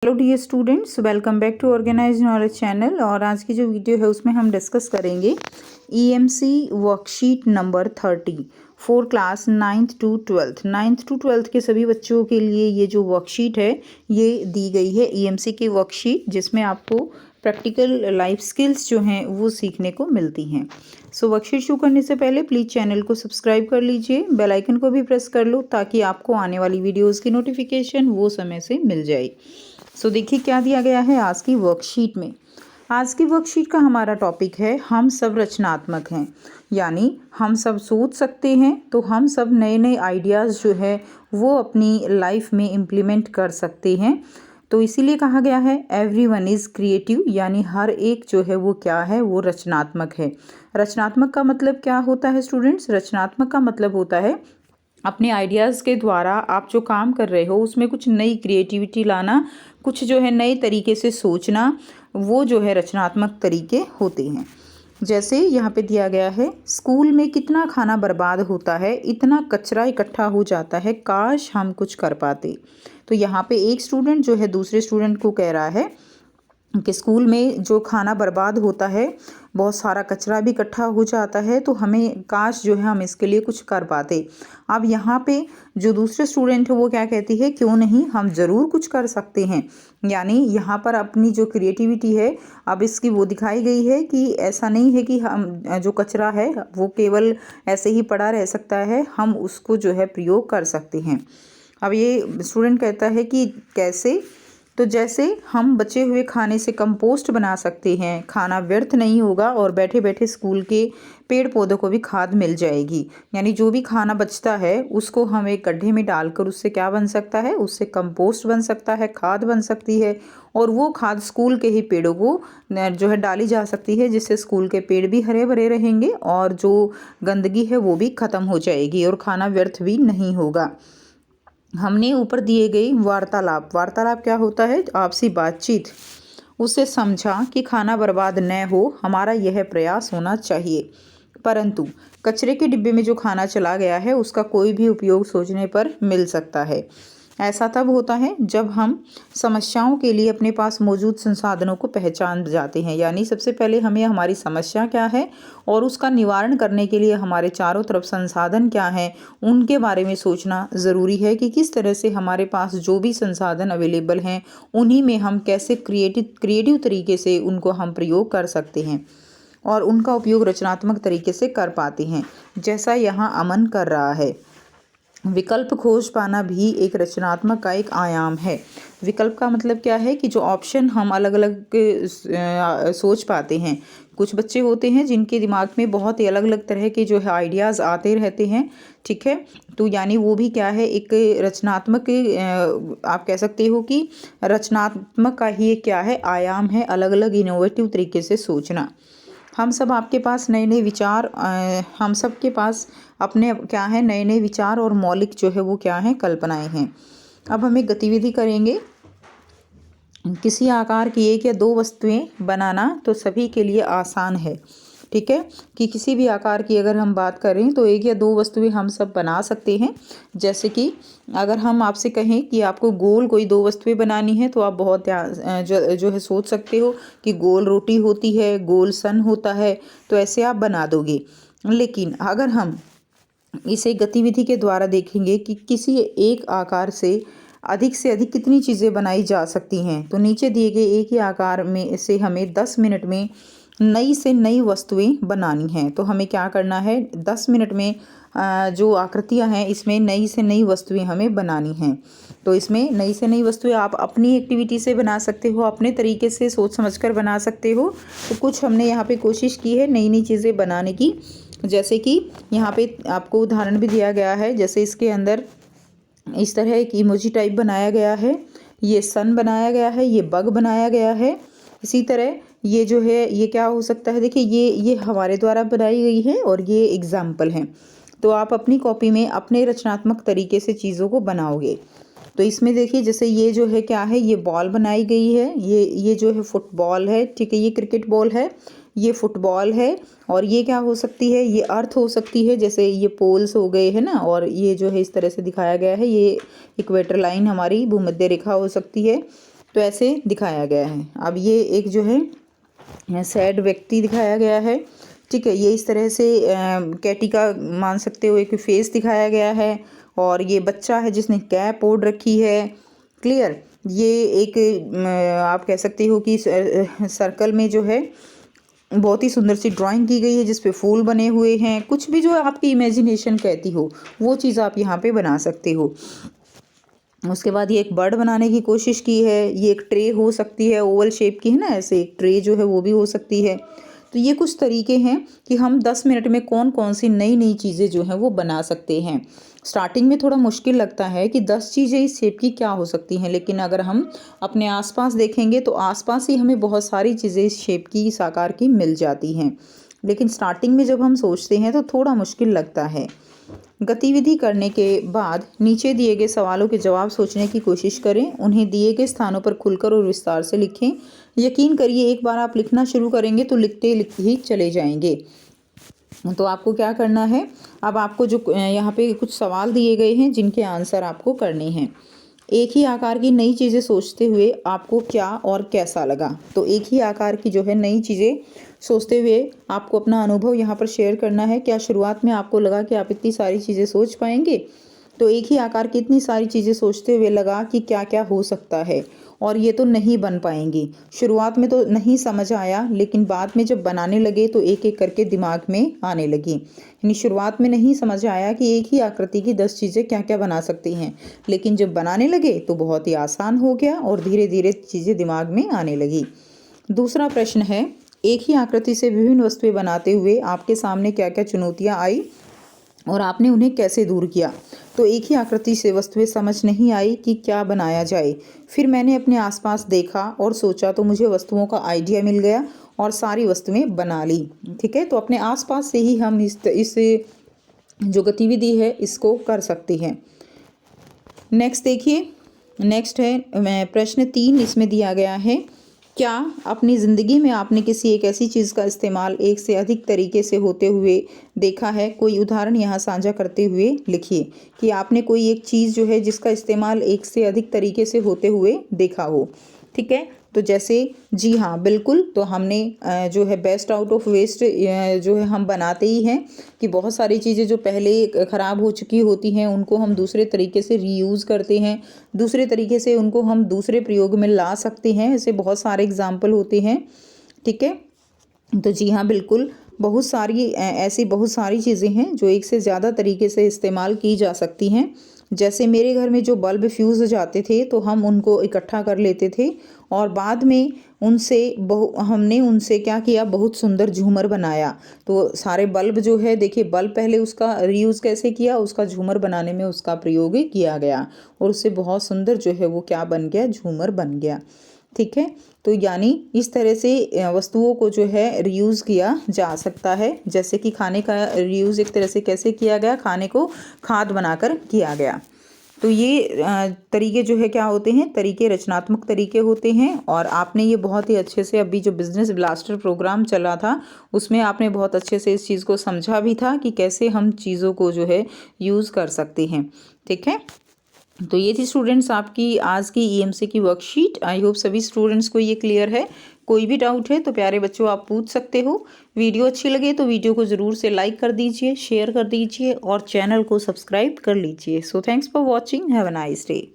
Hello dear students, welcome back to Organize Knowledge channel. और आज की जो वीडियो है उसमें हम डिस्कस करेंगे EMC worksheet number 30 for class 9th to 12th। 9th to 12th के सभी बच्चों के लिए ये जो वर्कशीट है ये दी गई है ईएमसी की वर्कशीट, जिसमें आपको प्रैक्टिकल लाइफ स्किल्स जो हैं वो सीखने को मिलती हैं। सो वर्कशीट शुरू करने से पहले प्लीज़ चैनल को सब्सक्राइब कर लीजिए, बेल आइकन को भी प्रेस कर लो ताकि आपको आने वाली वीडियोज़ की नोटिफिकेशन वो समय से मिल जाए। सो देखिए क्या दिया गया है आज की वर्कशीट में। आज की वर्कशीट का हमारा टॉपिक है हम सब रचनात्मक हैं, यानी हम सब सोच सकते हैं, तो हम सब नए नए आइडियाज़ जो है वो अपनी लाइफ में इम्प्लीमेंट कर सकते हैं। तो इसीलिए कहा गया है एवरीवन इज़ क्रिएटिव, यानी हर एक जो है वो क्या है, वो रचनात्मक है। रचनात्मक का मतलब क्या होता है स्टूडेंट्स? रचनात्मक का मतलब होता है अपने आइडियाज़ के द्वारा आप जो काम कर रहे हो उसमें कुछ नई क्रिएटिविटी लाना, कुछ जो है नए तरीके से सोचना, वो जो है रचनात्मक तरीके होते हैं। जैसे यहाँ पे दिया गया है, स्कूल में कितना खाना बर्बाद होता है, इतना कचरा इकट्ठा हो जाता है, काश हम कुछ कर पाते। तो यहाँ पे एक स्टूडेंट जो है दूसरे स्टूडेंट को कह रहा है कि स्कूल में जो खाना बर्बाद होता है, बहुत सारा कचरा भी इकट्ठा हो जाता है, तो हमें काश जो है हम इसके लिए कुछ कर पाते। अब यहाँ पे जो दूसरे स्टूडेंट है वो क्या कहती है, क्यों नहीं, हम ज़रूर कुछ कर सकते हैं। यानी यहाँ पर अपनी जो क्रिएटिविटी है अब इसकी वो दिखाई गई है कि ऐसा नहीं है कि हम जो कचरा है वो केवल ऐसे ही पड़ा रह सकता है, हम उसको जो है प्रयोग कर सकते हैं। अब ये स्टूडेंट कहता है कि कैसे? तो जैसे हम बचे हुए खाने से कंपोस्ट बना सकते हैं, खाना व्यर्थ नहीं होगा और बैठे बैठे स्कूल के पेड़ पौधों को भी खाद मिल जाएगी। यानी जो भी खाना बचता है उसको हम एक गड्ढे में डालकर उससे क्या बन सकता है, उससे कंपोस्ट बन सकता है, खाद बन सकती है। और वो खाद स्कूल के ही पेड़ों को जो है डाली जा सकती है, जिससे स्कूल के पेड़ भी हरे भरे रहेंगे और जो गंदगी है वो भी ख़त्म हो जाएगी और खाना व्यर्थ भी नहीं होगा। हमने ऊपर दिए गई वार्तालाप क्या होता है, आपसी बातचीत, उससे समझा कि खाना बर्बाद न हो, हमारा यह प्रयास होना चाहिए। परंतु कचरे के डिब्बे में जो खाना चला गया है उसका कोई भी उपयोग सोचने पर मिल सकता है। ऐसा तब होता है जब हम समस्याओं के लिए अपने पास मौजूद संसाधनों को पहचान जाते हैं। यानी सबसे पहले हमें हमारी समस्या क्या है और उसका निवारण करने के लिए हमारे चारों तरफ संसाधन क्या हैं, उनके बारे में सोचना ज़रूरी है कि किस तरह से हमारे पास जो भी संसाधन अवेलेबल हैं उन्हीं में हम कैसे क्रिएटिव तरीके से उनको हम प्रयोग कर सकते हैं और उनका उपयोग रचनात्मक तरीके से कर पाते हैं, जैसा यहाँ अमन कर रहा है। विकल्प खोज पाना भी एक रचनात्मक का एक आयाम है। विकल्प का मतलब क्या है कि जो ऑप्शन हम अलग अलग सोच पाते हैं। कुछ बच्चे होते हैं जिनके दिमाग में बहुत ही अलग अलग तरह के जो है आइडियाज़ आते रहते हैं, ठीक है। तो यानी वो भी क्या है, एक रचनात्मक आप कह सकते हो कि रचनात्मक का ही एक क्या है, आयाम है, अलग अलग इनोवेटिव तरीके से सोचना। हम सब आपके पास नए नए विचार हम सब के पास अपने क्या है, नए नए विचार और मौलिक जो है वो क्या है, कल्पनाएं हैं। अब हम एक गतिविधि करेंगे। किसी आकार की एक या दो वस्तुएं बनाना तो सभी के लिए आसान है, ठीक है। कि किसी भी आकार की अगर हम बात करें तो एक या दो वस्तुएं हम सब बना सकते हैं। जैसे कि अगर हम आपसे कहें कि आपको गोल कोई दो वस्तुएं बनानी है तो आप बहुत जो है सोच सकते हो कि गोल रोटी होती है, गोल सन होता है, तो ऐसे आप बना दोगे। लेकिन अगर हम इसे गतिविधि के द्वारा देखेंगे कि किसी एक आकार से अधिक कितनी चीज़ें बनाई जा सकती हैं, तो नीचे दिए गए एक ही आकार में से हमें 10 मिनट में नई से नई वस्तुएं बनानी हैं। तो हमें क्या करना है, 10 मिनट में जो आकृतियां हैं इसमें नई से नई वस्तुएं हमें बनानी हैं। तो इसमें नई से नई वस्तुएं आप अपनी एक्टिविटी से बना सकते हो, अपने तरीके से सोच समझकर बना सकते हो। तो कुछ हमने यहाँ पे कोशिश की है नई नई चीज़ें बनाने की। जैसे कि यहाँ पे आपको उदाहरण भी दिया गया है, जैसे इसके अंदर इस तरह एक इमोजी टाइप बनाया गया है, ये सन बनाया गया है, ये बग बनाया गया है। इसी तरह ये जो है ये क्या हो सकता है, देखिए ये हमारे द्वारा बनाई गई है और ये एग्जाम्पल हैं। तो आप अपनी कॉपी में अपने रचनात्मक तरीके से चीज़ों को बनाओगे। तो इसमें देखिए जैसे ये जो है क्या है, ये बॉल बनाई गई है, ये जो है फुटबॉल है, ठीक है, ये क्रिकेट बॉल है, ये फुटबॉल है। और ये क्या हो सकती है, ये अर्थ हो सकती है, जैसे ये पोल्स हो गए हैं ना, और ये जो है इस तरह से दिखाया गया है, ये इक्वेटर लाइन हमारी भूमध्य रेखा हो सकती है। तो ऐसे दिखाया गया है। अब ये एक जो है सैड व्यक्ति दिखाया गया है, ठीक है। ये इस तरह से कैटी का मान सकते हो एक फेस दिखाया गया है, और ये बच्चा है जिसने कैप ओढ़ रखी है। क्लियर। ये एक आप कह सकते हो कि सर्कल में जो है बहुत ही सुंदर सी ड्राइंग की गई है जिस पे फूल बने हुए हैं। कुछ भी जो आपकी इमेजिनेशन कहती हो वो चीज़ आप यहाँ पे बना सकते हो। उसके बाद ये एक बर्ड बनाने की कोशिश की है। ये एक ट्रे हो सकती है, ओवल शेप की है ना, ऐसे एक ट्रे जो है वो भी हो सकती है। तो ये कुछ तरीके हैं कि हम 10 मिनट में कौन कौन सी नई नई चीज़ें जो हैं वो बना सकते हैं। स्टार्टिंग में थोड़ा मुश्किल लगता है कि 10 चीज़ें इस शेप की क्या हो सकती हैं, लेकिन अगर हम अपने आसपास देखेंगे तो आसपास ही हमें बहुत सारी चीज़ें इस शेप की, इस आकार की मिल जाती हैं। लेकिन स्टार्टिंग में जब हम सोचते हैं तो थोड़ा मुश्किल लगता है। गतिविधि करने के बाद नीचे दिए गए सवालों के जवाब सोचने की कोशिश करें। उन्हें दिए गए स्थानों पर खुलकर और विस्तार से लिखें। यकीन करिए एक बार आप लिखना शुरू करेंगे तो लिखते लिखते ही चले जाएंगे। तो आपको क्या करना है, अब आपको जो यहाँ पे कुछ सवाल दिए गए हैं जिनके आंसर आपको करने हैं। एक ही आकार की नई चीज़ें सोचते हुए आपको क्या और कैसा लगा। तो एक ही आकार की जो है नई चीज़ें सोचते हुए आपको अपना अनुभव यहाँ पर शेयर करना है। क्या शुरुआत में आपको लगा कि आप इतनी सारी चीज़ें सोच पाएंगे? तो एक ही आकार की इतनी सारी चीज़ें सोचते हुए लगा कि क्या क्या हो सकता है, और ये तो नहीं बन पाएंगी। शुरुआत में तो नहीं समझ आया, लेकिन बाद में जब बनाने लगे तो एक एक करके दिमाग में आने लगी। यानी शुरुआत में नहीं समझ आया कि एक ही आकृति की 10 चीज़ें क्या क्या बना सकती हैं, लेकिन जब बनाने लगे तो बहुत ही आसान हो गया और धीरे धीरे चीज़ें दिमाग में आने लगी। दूसरा प्रश्न है, एक ही आकृति से विभिन्न वस्तुएं बनाते हुए आपके सामने क्या क्या चुनौतियां आई और आपने उन्हें कैसे दूर किया। तो एक ही आकृति से वस्तुएं समझ नहीं आई कि क्या बनाया जाए। फिर मैंने अपने आसपास देखा और सोचा तो मुझे वस्तुओं का आइडिया मिल गया और सारी वस्तुएं बना ली। ठीक है, तो अपने आसपास से ही हम इस जो गतिविधि है इसको कर सकते हैं। नेक्स्ट देखिए, नेक्स्ट है प्रश्न 3, इसमें दिया गया है, क्या अपनी ज़िंदगी में आपने किसी एक ऐसी चीज़ का इस्तेमाल एक से अधिक तरीके से होते हुए देखा है? कोई उदाहरण यहाँ साझा करते हुए लिखिए कि आपने कोई एक चीज़ जो है जिसका इस्तेमाल एक से अधिक तरीके से होते हुए देखा हो। ठीक है, तो जैसे जी हाँ बिल्कुल, तो हमने जो है बेस्ट आउट ऑफ वेस्ट जो है हम बनाते ही हैं कि बहुत सारी चीज़ें जो पहले ख़राब हो चुकी होती हैं उनको हम दूसरे तरीके से रीयूज़ करते हैं, दूसरे तरीके से उनको हम दूसरे प्रयोग में ला सकते हैं। ऐसे बहुत सारे एग्जाम्पल होते हैं। ठीक है, तो जी हाँ बिल्कुल, बहुत सारी ऐसी बहुत सारी चीज़ें हैं जो एक से ज़्यादा तरीके से इस्तेमाल की जा सकती हैं। जैसे मेरे घर में जो बल्ब फ्यूज़ हो जाते थे तो हम उनको इकट्ठा कर लेते थे और बाद में हमने उनसे क्या किया, बहुत सुंदर झूमर बनाया। तो सारे बल्ब जो है देखिए, बल्ब पहले उसका रीयूज़ कैसे किया, उसका झूमर बनाने में उसका प्रयोग किया गया और उससे बहुत सुंदर जो है वो क्या बन गया, झूमर बन गया। ठीक है, तो यानी इस तरह से वस्तुओं को जो है रीयूज़ किया जा सकता है। जैसे कि खाने का रीयूज़ एक तरह से कैसे किया गया, खाने को खाद बनाकर किया गया। तो ये तरीके जो है क्या होते हैं, तरीके रचनात्मक तरीके होते हैं। और आपने ये बहुत ही अच्छे से, अभी जो बिजनेस ब्लास्टर प्रोग्राम चला था उसमें आपने बहुत अच्छे से इस चीज़ को समझा भी था कि कैसे हम चीज़ों को जो है यूज़ कर सकते हैं। ठीक है, तो ये थी स्टूडेंट्स आपकी आज की ईएमसी की वर्कशीट। आई होप सभी स्टूडेंट्स को ये क्लियर है। कोई भी डाउट है तो प्यारे बच्चों आप पूछ सकते हो। वीडियो अच्छी लगे तो वीडियो को ज़रूर से लाइक कर दीजिए, शेयर कर दीजिए और चैनल को सब्सक्राइब कर लीजिए। So thanks for watching, have a nice day.